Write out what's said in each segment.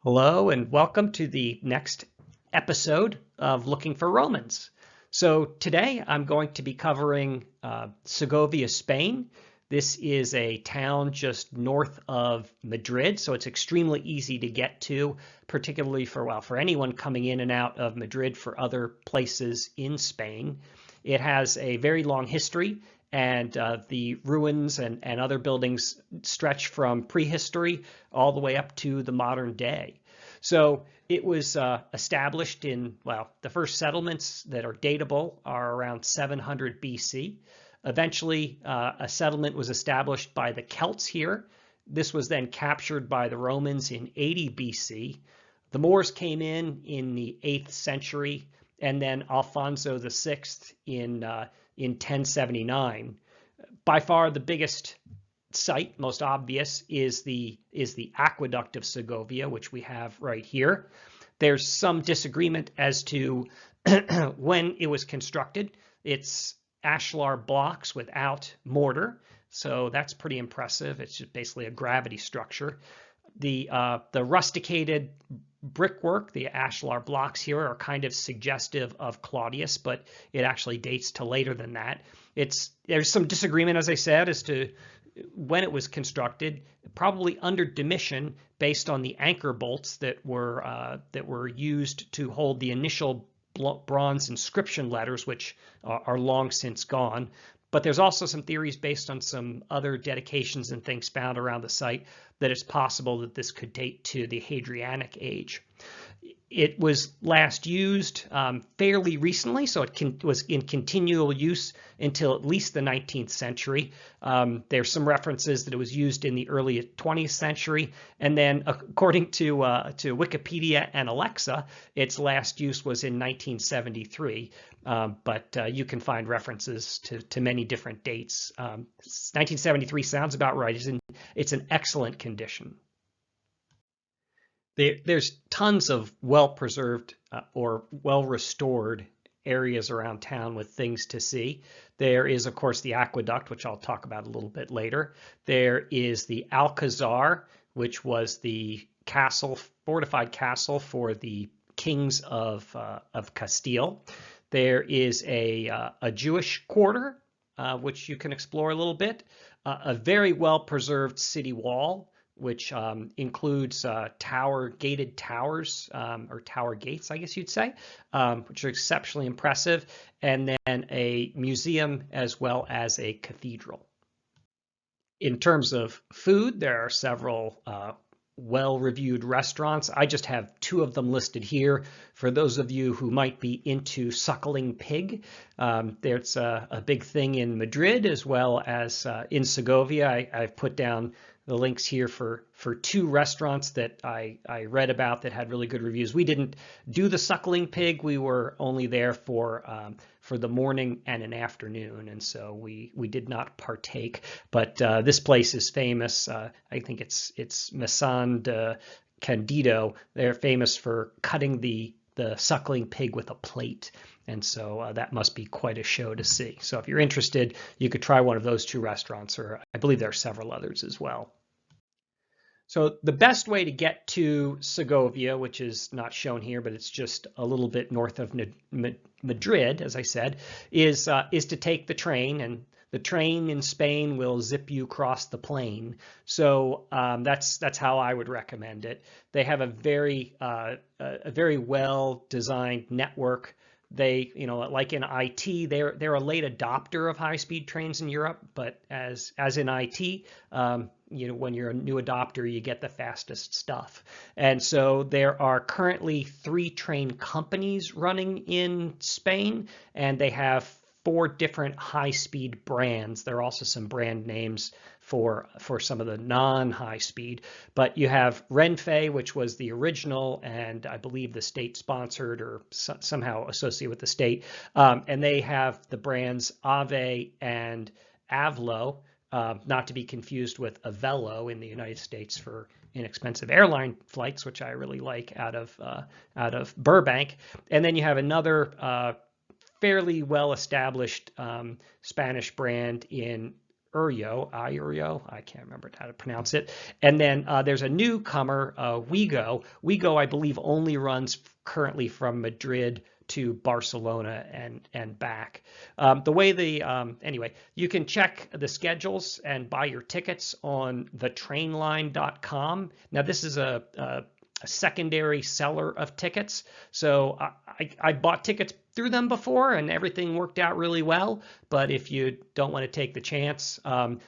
Hello and welcome to the next episode of Looking for Romans. So today I'm going to be covering Segovia, Spain. This is a town just north of Madrid, so it's extremely easy to get to, particularly for anyone coming in and out of Madrid for other places in Spain. It has a very long history, and the ruins and other buildings stretch from prehistory all the way up to the modern day. So it was established the first settlements that are datable are around 700 BC. Eventually, a settlement was established by the Celts here. This was then captured by the Romans in 80 BC. The Moors came in the 8th century, and then Alfonso VI in 1079. By far the biggest site, most obvious, is the aqueduct of Segovia, which we have right here. There's some disagreement as to when it was constructed. It's ashlar blocks without mortar, so that's pretty impressive. It's just basically a gravity structure. The rusticated brickwork, the ashlar blocks here, are kind of suggestive of Claudius, but it actually dates to later than that. There's some disagreement, as I said, as to when it was constructed, probably under Domitian, based on the anchor bolts that were used to hold the initial bronze inscription letters, which are long since gone. But there's also some theories based on some other dedications and things found around the site that it's possible that this could date to the Hadrianic Age. It was last used fairly recently, so it was in continual use until at least the 19th century. There's some references that it was used in the early 20th century, and then according to Wikipedia and Alexa, its last use was in 1973. But you can find references to many different dates. 1973 sounds about right. It's in excellent condition. There's tons of well-preserved or well-restored areas around town with things to see. There is, of course, the aqueduct, which I'll talk about a little bit later. There is the Alcazar, which was the fortified castle for the kings of Castile. There is a Jewish quarter, which you can explore a little bit. A very well-preserved city wall, which includes gated towers, or tower gates, I guess you'd say, which are exceptionally impressive, and then a museum as well as a cathedral. In terms of food, there are several well-reviewed restaurants. I just have two of them listed here for those of you who might be into suckling pig. There's a big thing in Madrid as well as in Segovia. I've put down the links here for two restaurants that I read about that had really good reviews. We didn't do the suckling pig. We were only there for the morning and an afternoon, and so we did not partake. But this place is famous. I think it's Meson De Candido. They're famous for cutting the suckling pig with a plate. And so that must be quite a show to see. So if you're interested, you could try one of those two restaurants, or I believe there are several others as well. So the best way to get to Segovia, which is not shown here, but it's just a little bit north of Madrid, as I said, is to take the train, and the train in Spain will zip you across the plain. So that's how I would recommend it. They have a very well-designed network. They, like in IT, they're a late adopter of high-speed trains in Europe, but as in IT, when you're a new adopter, you get the fastest stuff. And so there are currently 3 train companies running in Spain, and they have 4 different high-speed brands. There are also some brand names for some of the non-high speed, but you have Renfe, which was the original, and I believe the state sponsored or somehow associated with the state, and they have the brands Ave and Avlo, not to be confused with Avelo in the United States for inexpensive airline flights, which I really like out of Burbank. And then you have another fairly well-established Spanish brand in Irio, I can't remember how to pronounce it. And then there's a newcomer, Wigo. Wigo, I believe, only runs currently from Madrid to Barcelona and back. Anyway, you can check the schedules and buy your tickets on thetrainline.com. Now, this is a secondary seller of tickets. So I bought tickets through them before and everything worked out really well. But if you don't want to take the chance,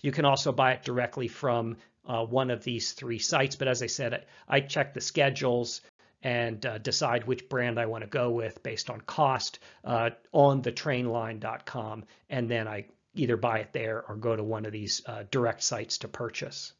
you can also buy it directly from one of these three sites. But as I said, I check the schedules and decide which brand I want to go with based on cost on thetrainline.com. And then I either buy it there or go to one of these direct sites to purchase.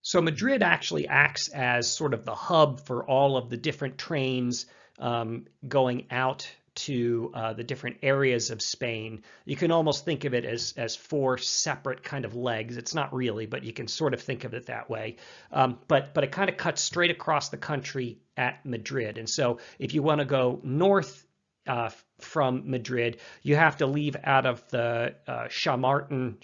So Madrid actually acts as sort of the hub for all of the different trains going out to the different areas of Spain. You can almost think of it as four separate kind of legs. It's not really, but you can sort of think of it that way. But it kind of cuts straight across the country at Madrid. And so if you want to go north from Madrid, you have to leave out of the Chamartin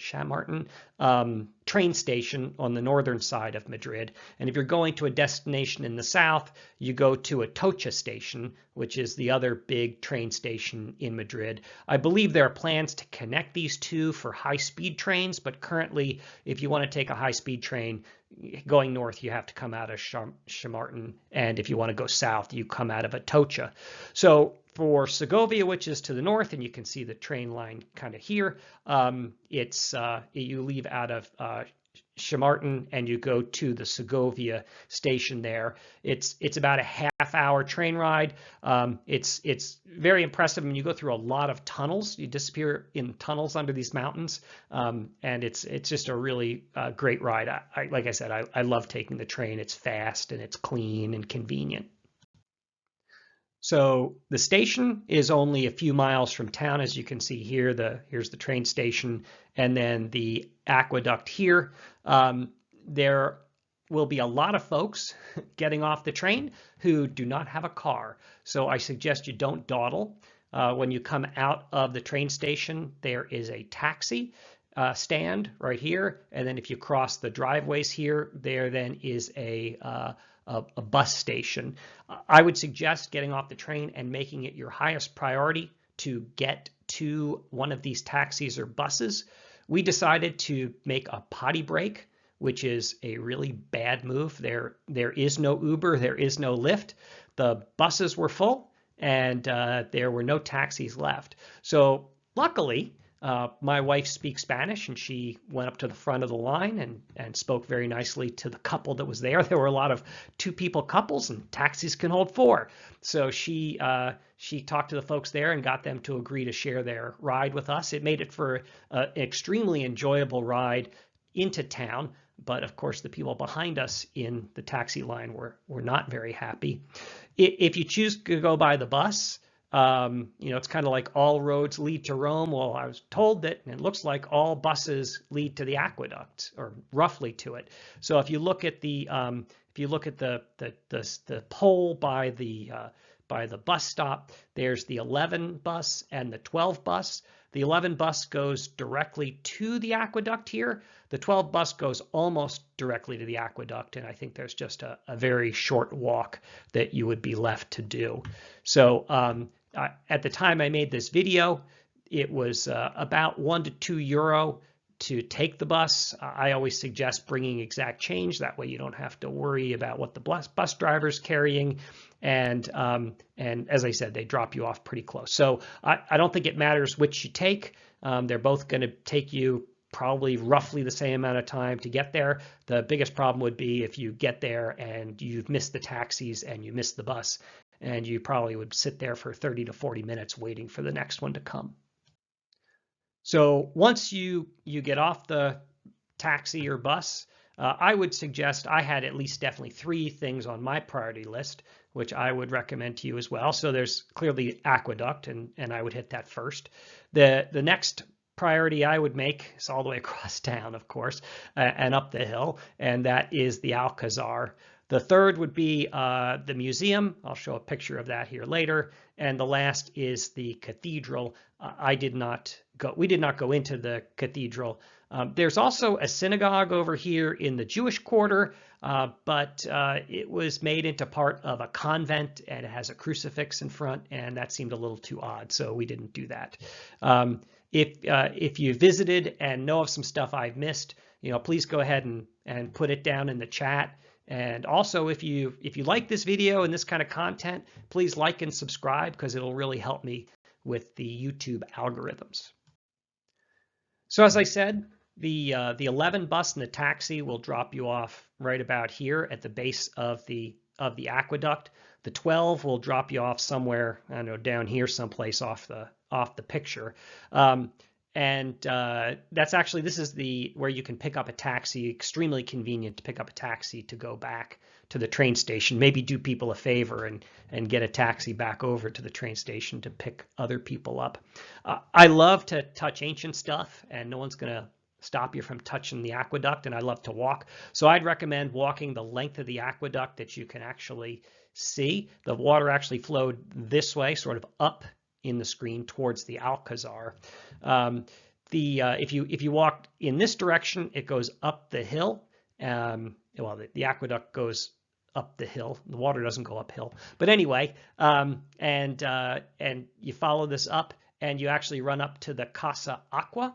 train station on the northern side of Madrid. And if you're going to a destination in the south, you go to Atocha station, which is the other big train station in Madrid. I believe there are plans to connect these two for high-speed trains, but currently, if you want to take a high-speed train going north, you have to come out of Chamartin, and if you want to go south, you come out of Atocha. So for Segovia, which is to the north, and you can see the train line kind of here, you leave out of Chamartin and you go to the Segovia station there. It's about a half-hour train ride. It's very impressive. I mean, you go through a lot of tunnels. You disappear in tunnels under these mountains, and it's just a really great ride. Like I said, I love taking the train. It's fast and it's clean and convenient. So the station is only a few miles from town, as you can see here. Here's the train station, and then the aqueduct here. There will be a lot of folks getting off the train who do not have a car. So I suggest you don't dawdle. When you come out of the train station, there is a taxi stand right here, and then if you cross the driveways here, there then is a bus station. I would suggest getting off the train and making it your highest priority to get to one of these taxis or buses. We decided to make a potty break, which is a really bad move. There is no Uber, there is no Lyft. The buses were full and there were no taxis left. So luckily, my wife speaks Spanish, and she went up to the front of the line and spoke very nicely to the couple that was there. There were a lot of two-people couples, and taxis can hold four. So she talked to the folks there and got them to agree to share their ride with us. It made it for an extremely enjoyable ride into town. But of course, the people behind us in the taxi line were not very happy. If you choose to go by the bus, it's kind of like all roads lead to Rome. Well, I was told that, and it looks like all buses lead to the aqueduct, or roughly to it. So if you look at the pole by the bus stop, there's the 11 bus and the 12 bus. The 11 bus goes directly to the aqueduct here. The 12 bus goes almost directly to the aqueduct, and I think there's just a very short walk that you would be left to do. So at the time I made this video, it was about €1 to €2 to take the bus. I always suggest bringing exact change. That way you don't have to worry about what the bus driver's carrying. And as I said, they drop you off pretty close. So I don't think it matters which you take. They're both going to take you probably roughly the same amount of time to get there. The biggest problem would be if you get there and you've missed the taxis and you missed the bus, and you probably would sit there for 30 to 40 minutes waiting for the next one to come. So once you get off the taxi or bus, I would suggest, I had at least definitely 3 things on my priority list, which I would recommend to you as well. So there's clearly aqueduct, and I would hit that first. The next priority I would make is all the way across town, of course, and up the hill, and that is the Alcazar. The third would be the museum. I'll show a picture of that here later. And the last is the cathedral. I did not go into the cathedral. There's also a synagogue over here in the Jewish quarter, but it was made into part of a convent, and it has a crucifix in front, and that seemed a little too odd, so we didn't do that. If you visited and know of some stuff I've missed, please go ahead and put it down in the chat. And also, if you like this video and this kind of content, please like and subscribe, because it'll really help me with the YouTube algorithms. So as I said, the 11 bus and the taxi will drop you off right about here at the base of the aqueduct. The 12 will drop you off somewhere, I don't know, down here someplace off the picture. That's actually, this is where you can pick up a taxi. Extremely convenient to pick up a taxi to go back to the train station. Maybe do people a favor and get a taxi back over to the train station to pick other people up. I love to touch ancient stuff, and no one's gonna stop you from touching the aqueduct, and I love to walk. So I'd recommend walking the length of the aqueduct that you can actually see. The water actually flowed this way, sort of up in the screen towards the Alcazar. If you walk in this direction, it goes up the hill. Well, the aqueduct goes up the hill. The water doesn't go uphill. But anyway, and you follow this up, and you actually run up to the Casa Aqua,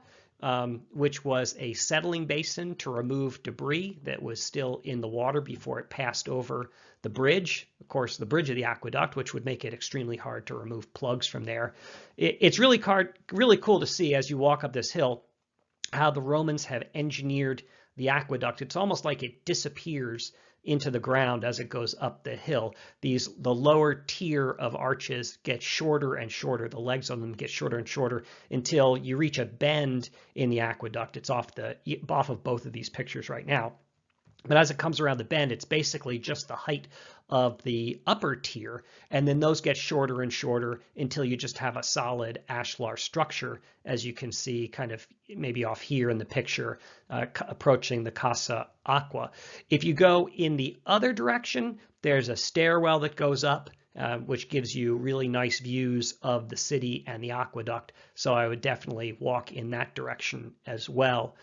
which was a settling basin to remove debris that was still in the water before it passed over the bridge. Of course, the bridge of the aqueduct, which would make it extremely hard to remove plugs from there. It's really cool to see as you walk up this hill how the Romans have engineered the aqueduct. It's almost like it disappears into the ground as it goes up the hill. The lower tier of arches get shorter and shorter. The legs on them get shorter and shorter until you reach a bend in the aqueduct. It's off of both of these pictures right now. But as it comes around the bend, it's basically just the height of the upper tier, and then those get shorter and shorter until you just have a solid ashlar structure, as you can see kind of maybe off here in the picture, approaching the Casa Aqua. If you go in the other direction, there's a stairwell that goes up, which gives you really nice views of the city and the aqueduct, so I would definitely walk in that direction as well.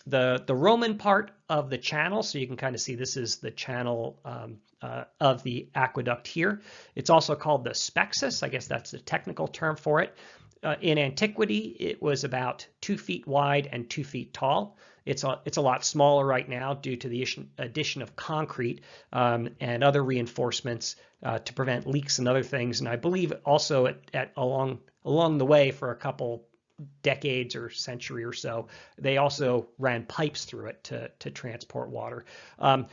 The Roman part of the channel, so you can kind of see this is the channel of the aqueduct here. It's also called the Spexus. I guess that's the technical term for it. In antiquity, it was about 2 feet wide and 2 feet tall. It's a lot smaller right now due to the addition of concrete and other reinforcements to prevent leaks and other things. And I believe also along the way for a couple decades or century or so, they also ran pipes through it to transport water.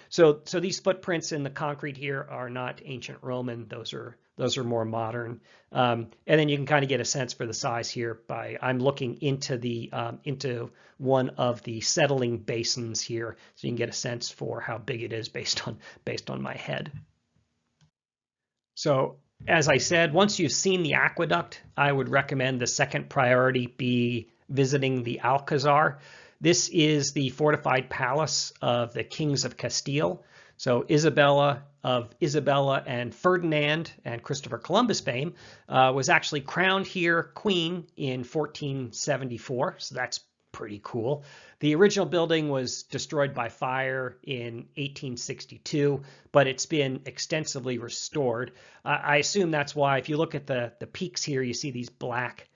So these footprints in the concrete here are not ancient Roman. Those are more modern. And then you can kind of get a sense for the size here by I'm looking into one of the settling basins here, so you can get a sense for how big it is based on my head. So as I said, once you've seen the aqueduct, I would recommend the second priority be visiting the Alcazar. This is the fortified palace of the kings of Castile. So Isabella and Ferdinand and Christopher Columbus fame was actually crowned here queen in 1474. So that's pretty cool. The original building was destroyed by fire in 1862, but it's been extensively restored. I assume that's why if you look at the peaks here, you see these black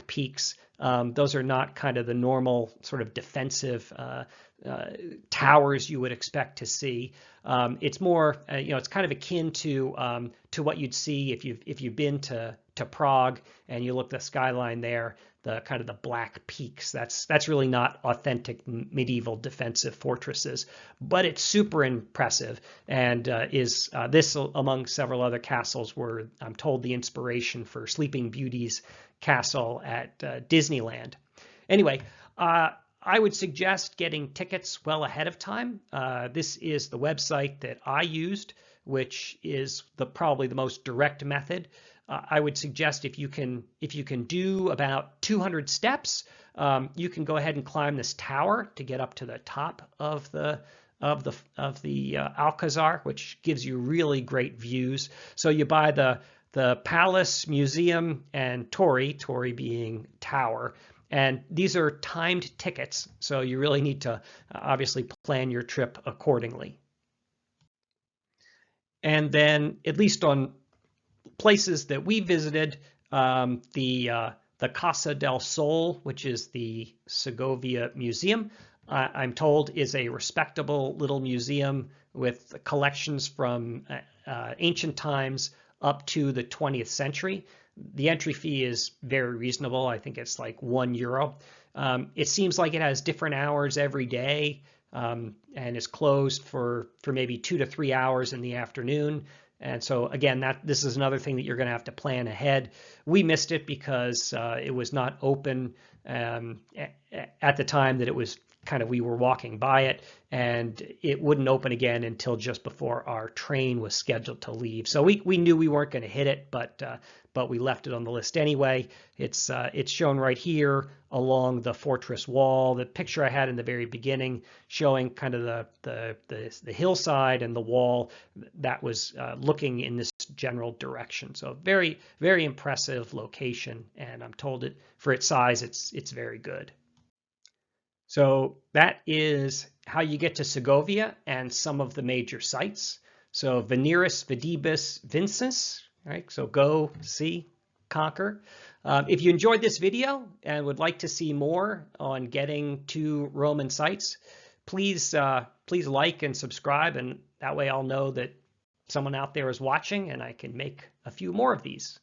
peaks. Those are not kind of the normal sort of defensive towers you would expect to see. It's more, it's kind of akin to what you'd see if you've been to Prague and you look at the skyline there, the kind of the black peaks. That's really not authentic medieval defensive fortresses, but it's super impressive and is this among several other castles were, I'm told, the inspiration for Sleeping Beauty's castle at Disneyland. Anyway, I would suggest getting tickets well ahead of time. This is the website that I used, which is probably the most direct method. I would suggest if you can do about 200 steps, you can go ahead and climb this tower to get up to the top of the Alcazar, which gives you really great views. So you buy the the palace, museum, and Torre being tower. And these are timed tickets, so you really need to obviously plan your trip accordingly. And then, at least on places that we visited, the Casa del Sol, which is the Segovia Museum, I'm told is a respectable little museum with collections from ancient times up to the 20th century. The entry fee is very reasonable. I think it's like €1. It seems like it has different hours every day, and is closed for maybe 2 to 3 hours in the afternoon. And so again, this is another thing that you're going to have to plan ahead. We missed it because it was not open at the time that it was we were walking by it, and it wouldn't open again until just before our train was scheduled to leave. So we knew we weren't going to hit it, but we left it on the list anyway. It's shown right here along the fortress wall. The picture I had in the very beginning showing kind of the hillside and the wall that was looking in this general direction. So very, very impressive location, and I'm told it for its size, it's very good. So that is how you get to Segovia and some of the major sites. So Veneris, Vidibus, Vincis, right? So go, see, conquer. If you enjoyed this video and would like to see more on getting to Roman sites, please like and subscribe, and that way I'll know that someone out there is watching and I can make a few more of these.